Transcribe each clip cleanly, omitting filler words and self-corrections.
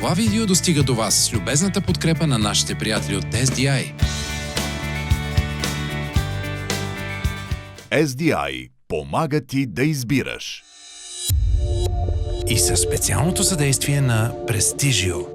Това видео достига до вас с любезната подкрепа на нашите приятели от SDI. SDI помага ти да избираш. И със специалното съдействие на Prestigio.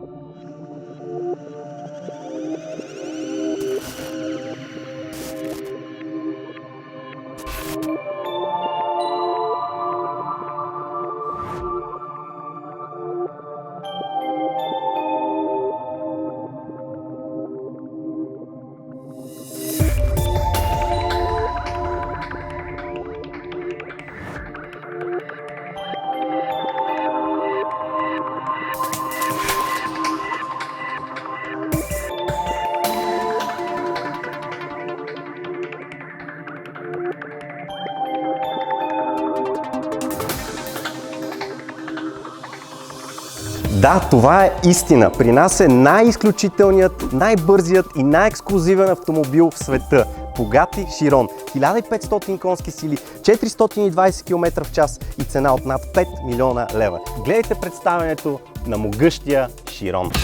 Да, това е истина. При нас е най-изключителният, най-бързият и най-ексклузивен автомобил в света. Bugatti Chiron. 1500 конски сили, 420 км в час и цена от над 5 милиона лева. Гледайте представянето на могъщия Chiron.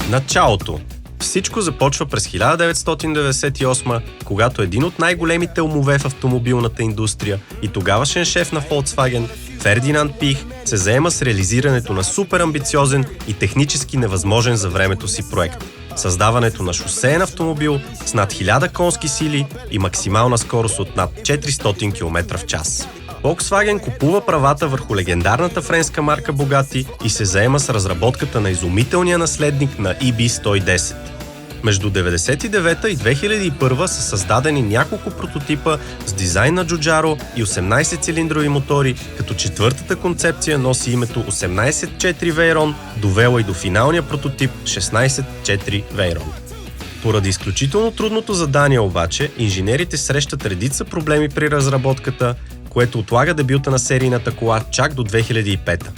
Началото. Всичко започва през 1998, когато един от най-големите умове в автомобилната индустрия и тогавашен шеф на Volkswagen, Фердинанд Пих, се заема с реализирането на супер амбициозен и технически невъзможен за времето си проект – създаването на шосеен автомобил с над 1000 конски сили и максимална скорост от над 400 км в час. Volkswagen купува правата върху легендарната френска марка Bugatti и се заема с разработката на изумителния наследник на EB110. Между 1999 и 2001 са създадени няколко прототипа с дизайн на Giugiaro и 18-цилиндрови мотори, като четвъртата концепция носи името 18.4 Veyron, довела и до финалния прототип 16.4 Veyron. Поради изключително трудното задание обаче, инженерите срещат редица проблеми при разработката, което отлага дебюта на серийната кола чак до 2005.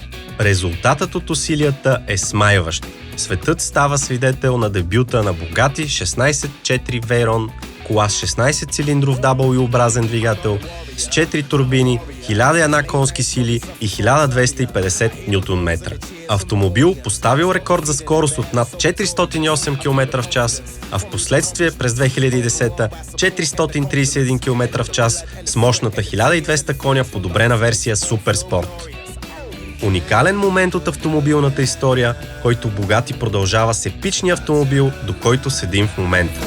Резултатът от усилията е смайващ. Светът става свидетел на дебюта на Bugatti 16.4 Veyron, кола с 16-цилиндров W-образен двигател, с 4 турбини, 1001 конски сили и 1250 Нм. Автомобил поставил рекорд за скорост от над 408 км в час, а в последствие през 2010 431 км в час с мощната 1200 коня подобрена версия Super Sport. Уникален момент от автомобилната история, който Bugatti продължава с епичния автомобил, до който седим в момента.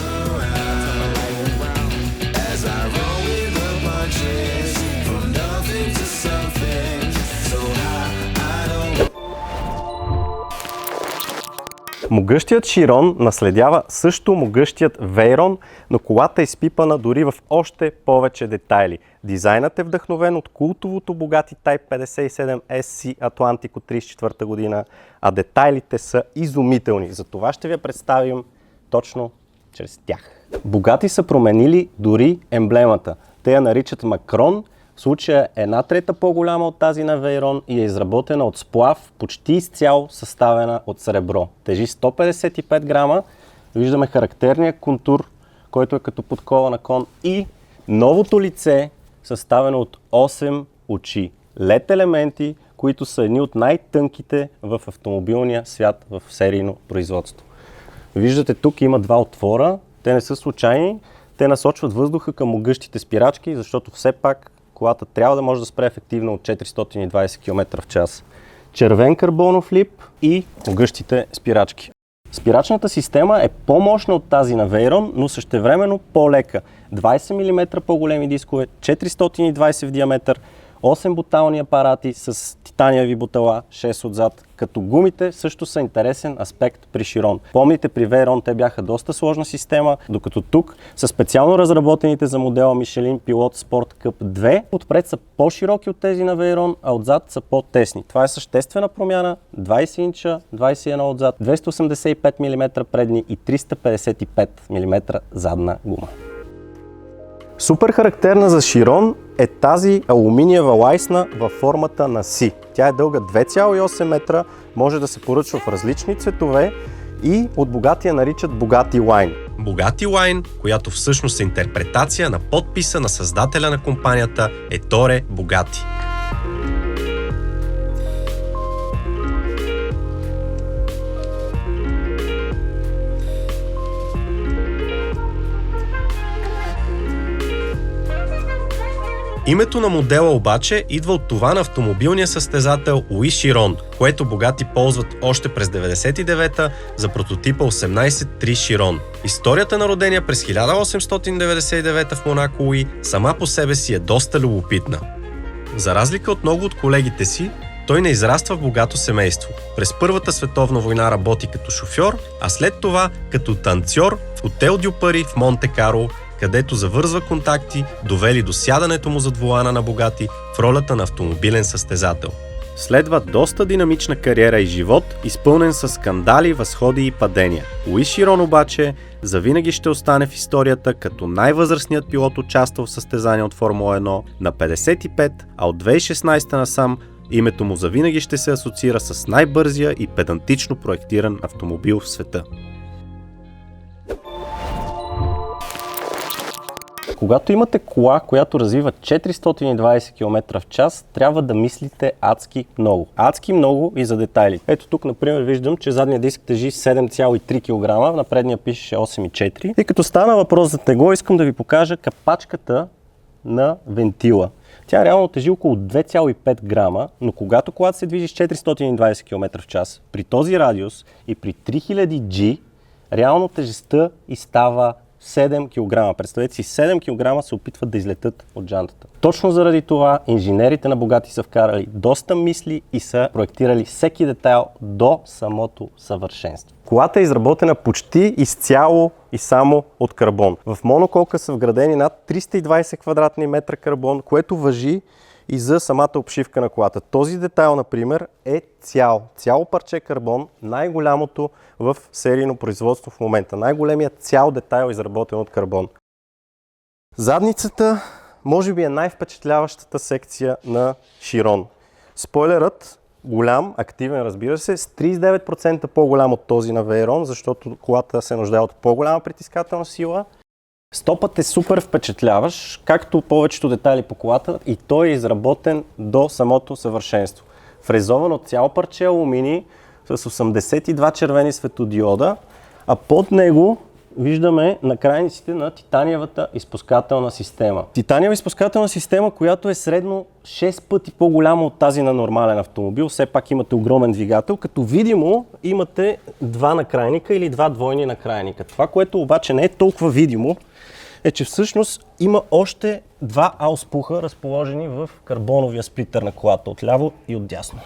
Могъщият Chiron наследява също могъщият Veyron, но колата е изпипана дори в още повече детайли. Дизайнът е вдъхновен от култовото Bugatti Type 57 SC Atlantic от 1934 година, а детайлите са изумителни. За това ще ви представим точно чрез тях. Bugatti са променили дори емблемата. Те я наричат Макрон. В случая е 1/3 по-голяма от тази на Veyron и е изработена от сплав, почти изцяло съставена от сребро. Тежи 155 грама. Виждаме характерния контур, който е като подкола на кон, и новото лице, съставено от 8 очи. LED елементи, които са едни от най-тънките в автомобилния свят в серийно производство. Виждате, тук има два отвора. Те не са случайни. Те насочват въздуха към могъщите спирачки, защото все пак колата трябва да може да спре ефективно от 420 км в час. Червен карбонов лип и могъщите спирачки. Спирачната система е по-мощна от тази на Veyron, но същевременно по-лека. 20 мм по-големи дискове, 420 в диаметър, 8 бутални апарати с титаниеви бутала, 6 отзад, като гумите също са интересен аспект при Chiron. Помните, при Veyron те бяха доста сложна система, докато тук са специално разработените за модела Michelin Pilot Sport Cup 2. Отпред са по-широки от тези на Veyron, а отзад са по-тесни. Това е съществена промяна. 20 инча, 21 отзад, 285 мм предни и 355 мм задна гума. Супер характерна за Chiron е тази алуминиева лайсна във формата на C. Тя е дълга 2,8 метра, може да се поръчва в различни цветове и от Bugatti я наричат Bugatti Line. Bugatti Line, която всъщност е интерпретация на подписа на създателя на компанията Ettore Bugatti. Името на модела обаче идва от това на автомобилния състезател Луи Широн, което Богати ползват още през 99-та за прототипа 18-3 Широн. Историята на родения през 1899 в Монако Луи сама по себе си е доста любопитна. За разлика от много от колегите си, той не израства в богато семейство. През Първата световна война работи като шофьор, а след това като танцор в хотел Дю Пари в Монте Карло, където завързва контакти, довели до сядането му зад волана на Богати в ролята на автомобилен състезател. Следва доста динамична кариера и живот, изпълнен с скандали, възходи и падения. Луи Широн обаче завинаги ще остане в историята като най-възрастният пилот, участвал в състезания от Формула 1 на 55, а от 2016 насам името му завинаги ще се асоциира с най-бързия и педантично проектиран автомобил в света. Когато имате кола, която развива 420 км в час, трябва да мислите адски много. Адски много и за детайли. Ето тук, например, виждам, че задният диск тежи 7,3 кг, на предния пише 8,4. И като стана въпрос за тегло, искам да ви покажа капачката на вентила. Тя реално тежи около 2,5 грама, но когато колата се движи с 420 км в час, при този радиус и при 3000 G, реално тежестта и става 7 кг. Представете си, 7 кг се опитват да излетят от жантата. Точно заради това инженерите на Богати са вкарали доста мисли и са проектирали всеки детайл до самото съвършенство. Колата е изработена почти изцяло и само от карбон. В монокока са вградени над 320 квадратни метра карбон, което важи и за самата обшивка на колата. Този детайл, например, е цяло парче карбон, най-голямото в серийно производство в момента. Най-големият цял детайл изработен от карбон. Задницата може би е най-впечатляващата секция на Широн. Спойлерът, голям, активен, разбира се, с 39% по-голям от този на Вейрон, защото колата се нуждае от по-голяма притискателна сила. Стопът е супер впечатляващ, както повечето детайли по колата, и той е изработен до самото съвършенство. Фрезован от цяло парче алуминий с 82 червени светодиода, а под него виждаме накрайниците на титаниевата изпускателна система. Титаниева изпускателна система, която е средно 6 пъти по-голяма от тази на нормален автомобил. Все пак имате огромен двигател, като видимо имате два накрайника или два двойни накрайника. Това, което обаче не е толкова видимо, е, че всъщност има още два ауспуха, разположени в карбоновия сплитър на колата, отляво и отдясно.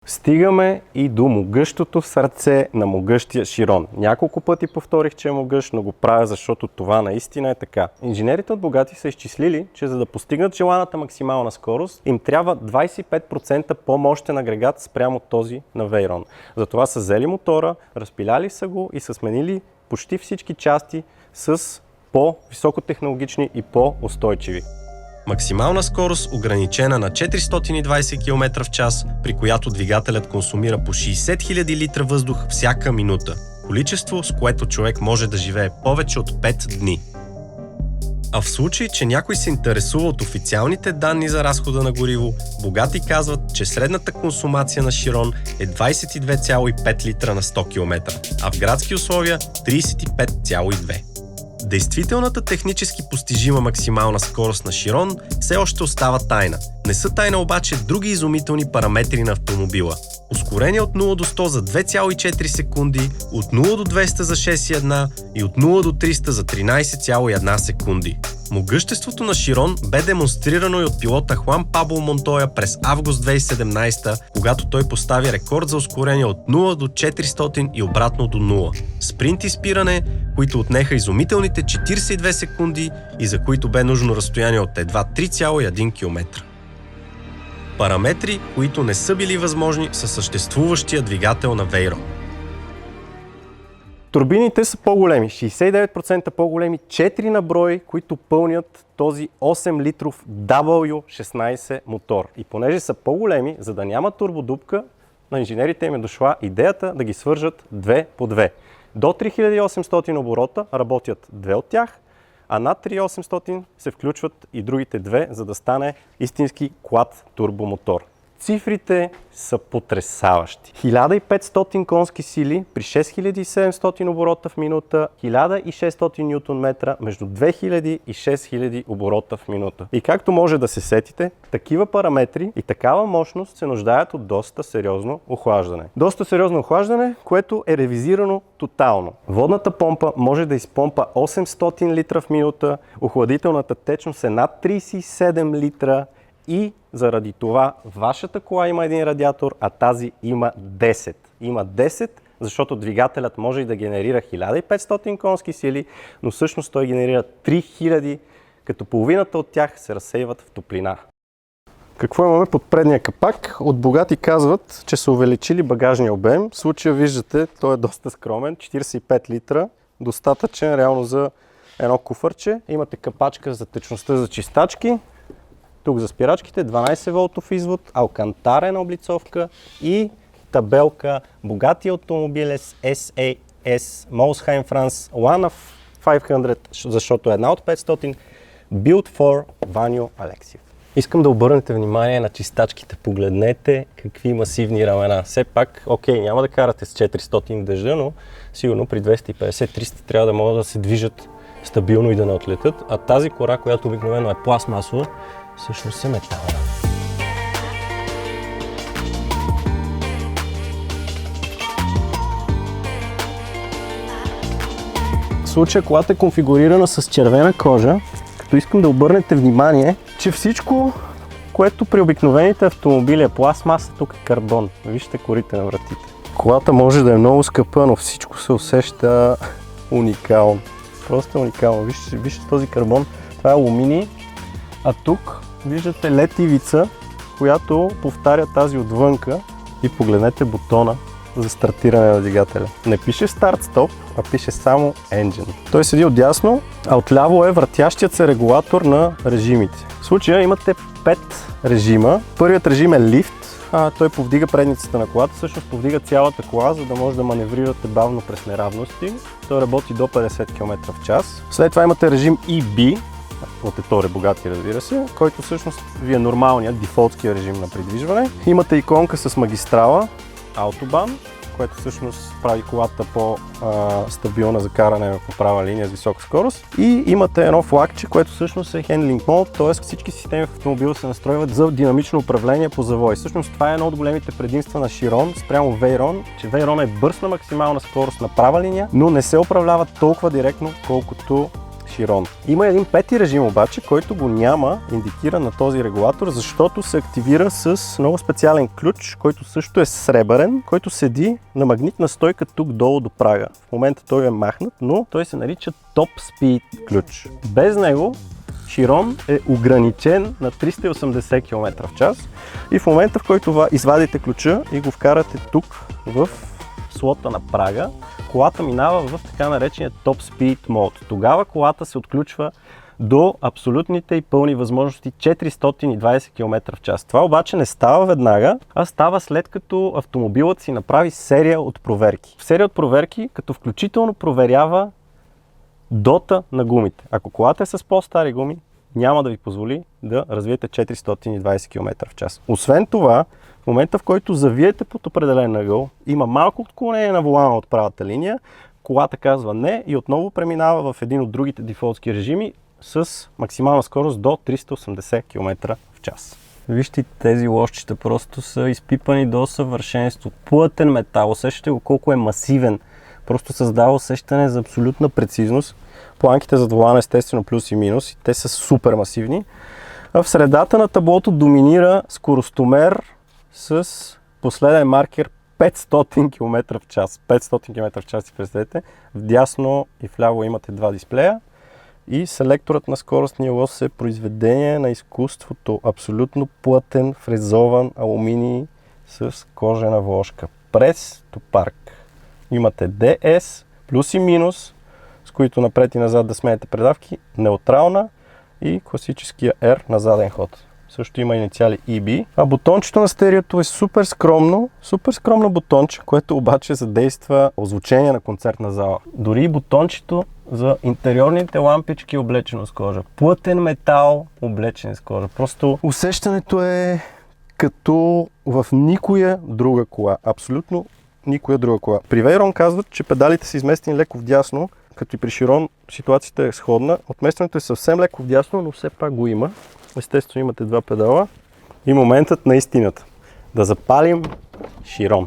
Стигаме и до могъщото сърце на могъщия Широн. Няколко пъти повторих, че е могъщ, но го правя, защото това наистина е така. Инженерите от Богати са изчислили, че за да постигнат желаната максимална скорост, им трябва 25% по-мощен агрегат спрямо този на Вейрон. Затова са взели мотора, разпиляли са го и са сменили почти всички части с по-високотехнологични и по-устойчиви. Максимална скорост ограничена на 420 км в час, при която двигателят консумира по 60 000 литра въздух всяка минута. Количество, с което човек може да живее повече от 5 дни. А в случай, че някой се интересува от официалните данни за разхода на гориво, Богати казват, че средната консумация на Широн е 22,5 литра на 100 км, а в градски условия 35,2. Действителната технически постижима максимална скорост на Широн все още остава тайна. Не са тайна обаче други изумителни параметри на автомобила. Ускорение от 0 до 100 за 2,4 секунди, от 0 до 200 за 6,1 и от 0 до 300 за 13,1 секунди. Могъществото на Широн бе демонстрирано и от пилота Хуан Пабло Монтоя през август 2017, когато той постави рекорд за ускорение от 0 до 400 и обратно до 0. Спринт и спиране, които отнеха изумителните 42 секунди и за които бе нужно разстояние от едва 3,1 км. Параметри, които не са били възможни със съществуващия двигател на Вейрон. Турбините са по-големи, 69% по-големи, 4 на брой, които пълнят този 8 литров W16 мотор. И понеже са по-големи, за да няма турбодупка, на инженерите им е дошла идеята да ги свържат 2 по 2. До 3800 оборота работят две от тях, а над 3800 се включват и другите две, за да стане истински клад турбомотор. Цифрите са потресаващи. 1500 конски сили при 6700 оборота в минута, 1600 Нм между 2000 и 6000 оборота в минута. И както може да се сетите, такива параметри и такава мощност се нуждаят от доста сериозно охлаждане. Доста сериозно охлаждане, което е ревизирано тотално. Водната помпа може да изпомпа 800 литра в минута, охладителната течност е над 37 литра, и заради това вашата кола има един радиатор, а тази има 10. Има 10, защото двигателят може и да генерира 1500 конски сили, но всъщност той генерира 3000, като половината от тях се разсейват в топлина. Какво имаме под предния капак? От Bugatti казват, че са увеличили багажния обем. В случая виждате, той е доста скромен, 45 литра, достатъчен реално за едно куфърче. Имате капачка за течността за чистачки. Тук за спирачките 12 волтов извод, алкантарена облицовка и табелка Bugatti Automobiles SAS Molsheim France One of 500, защото е една от 500, Built for Ваньо Алексиев. Искам да обърнете внимание на чистачките. Погледнете какви масивни рамена. Все пак, окей, няма да карате с 400 дъжда, но сигурно при 250-300 трябва да могат да се движат стабилно и да не отлетят. А тази кора, която обикновено е пластмасова, всъщност е метална. В случая колата е конфигурирана с червена кожа, като искам да обърнете внимание, че всичко, което при обикновените автомобили е пластмаса, тук е карбон. Вижте корите на вратите. Колата може да е много скъпа, но всичко се усеща уникално. Просто уникално. Вижте този карбон. Това е алуминий, а тук виждате LED ивица, която повтаря тази отвънка, и погледнете бутона за стартиране на двигателя. Не пише старт-стоп, а пише само Engine. Той седи отдясно, а отляво е въртящият се регулатор на режимите. В случая имате 5 режима. Първият режим е лифт. Той повдига предницата на колата, всъщност повдига цялата кола, за да може да маневрирате бавно през неравности. Той работи до 50 км в час. След това имате режим EB, от Ettore Bugatti, разбира се, който всъщност ви е нормалният, дефолтския режим на придвижване. Имате иконка с магистрала, Autobahn, което всъщност прави колата по-стабилна за каране по права линия с висока скорост. И имате едно флагче, което всъщност е Handling Mode, т.е. всички системи в автомобила се настройват за динамично управление по завой. Всъщност това е едно от големите предимства на Chiron спрямо Veyron, че Veyron е бърз на максимална скорост на права линия, но не се управлява толкова директно, колкото Chiron. Има един пети режим обаче, който го няма индикиран на този регулатор, защото се активира с много специален ключ, който също е сребърен, който седи на магнитна стойка тук долу до прага. В момента той е махнат, но той се нарича Top Speed ключ. Без него Chiron е ограничен на 380 км в час и в момента, в който извадите ключа и го вкарате тук в слота на прага, колата минава в така наречения Top Speed Mode. Тогава колата се отключва до абсолютните и пълни възможности 420 км в час. Това обаче не става веднага, а става след като автомобилът си направи серия от проверки. В серия от проверки, като включително проверява дота на гумите. Ако колата е с по-стари гуми, няма да ви позволи да развиете 420 км в час. Освен това, в момента, в който завиете под определен ъгъл, има малко отклонение на волана от правата линия, колата казва не и отново преминава в един от другите дефолтски режими с максимална скорост до 380 км в час. Вижте, тези лошчета просто са изпипани до съвършенство. Плътен метал, усещате го колко е масивен. Просто създава усещане за абсолютна прецизност. Планките зад волана естествено плюс и минус, и те са супер масивни. А в средата на таблото доминира скоростомер с последен маркер 500 км в час. 500 км в час, си представете. Вдясно и вляво имате два дисплея. И селекторът на скоростния лост е произведение на изкуството. Абсолютно плътен, фрезован алуминий с кожена вложка. Прес to парк. Имате DS, плюс и минус, с които напред и назад да сменяте предавки, неутрална и класическия R на заден ход. също има инициали EB. А бутончето на стереото е супер скромно бутонче, което обаче задейства озвучение на концертна зала. Дори и бутончето за интериорните лампички облечено с кожа. Плътен метал облечен с кожа. Просто усещането е като в никоя друга кола. Абсолютно никоя друга кола. При Veyron казват, че педалите са изместени леко вдясно, като и при Chiron ситуацията е сходна. Отместването е съвсем леко вдясно, но все пак го има. Естествено имате два педала. И моментът на истината. Да запалим Chiron.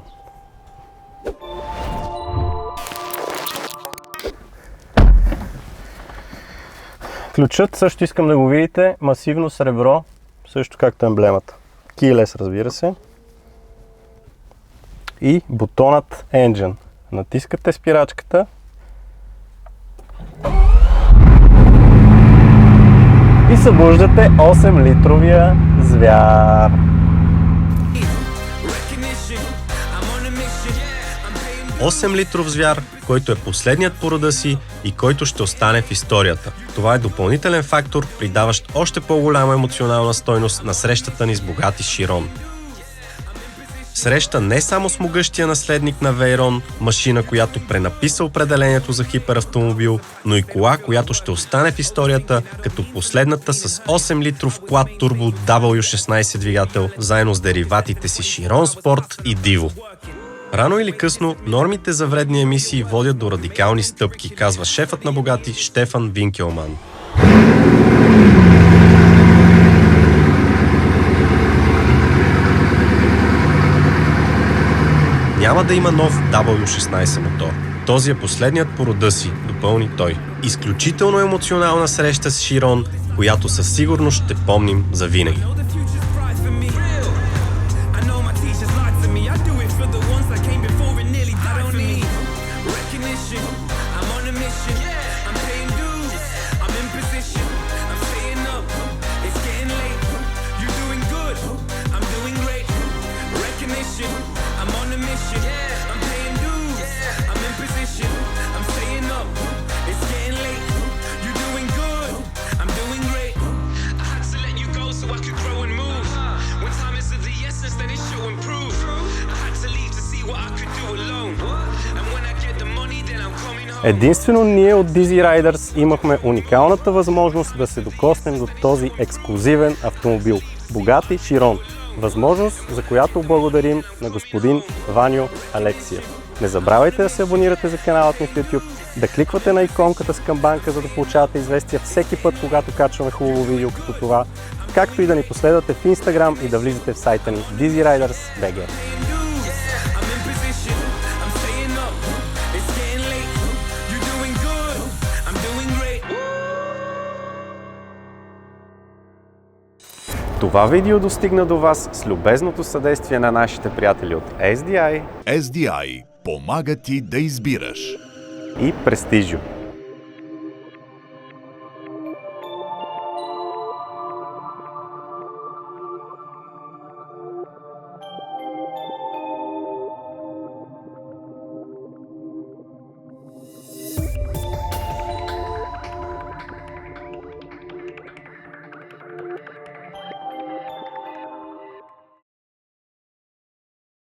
Ключът също искам да го видите. Масивно сребро, също както емблемата. Keyless, разбира се. И бутонът Engine. Натискате спирачката. И събуждате 8-литровия звяр. Осемлитров звяр, който е последният по рода си и който ще остане в историята. Това е допълнителен фактор, придаващ още по-голяма емоционална стойност на срещата ни с богати Chiron. Среща не само с могъщия наследник на Veyron, машина, която пренаписа определението за хиперавтомобил, но и кола, която ще остане в историята като последната с 8-литров Quad Turbo W16 двигател, заедно с дериватите си Chiron Sport и Divo. Рано или късно, нормите за вредни емисии водят до радикални стъпки, казва шефът на богати Штефан Винкелман. Няма да има нов W16 мотор. Този е последният по рода си, допълни той. Изключително емоционална среща с Chiron, която със сигурност ще помним завинаги. Единствено ние от Dizzy Riders имахме уникалната възможност да се докоснем до този ексклузивен автомобил. Богати Chiron. Възможност, за която благодарим на господин Ваньо Алексиев. Не забравяйте да се абонирате за каналът ни в YouTube, да кликвате на иконката с камбанка, за да получавате известия всеки път, когато качваме хубаво видео като това, както и да ни последвате в Instagram и да влизате в сайта ни DizzyRiders.bg. Това видео достигна до вас с любезното съдействие на нашите приятели от SDI. SDI помага ти да избираш. И Prestigio.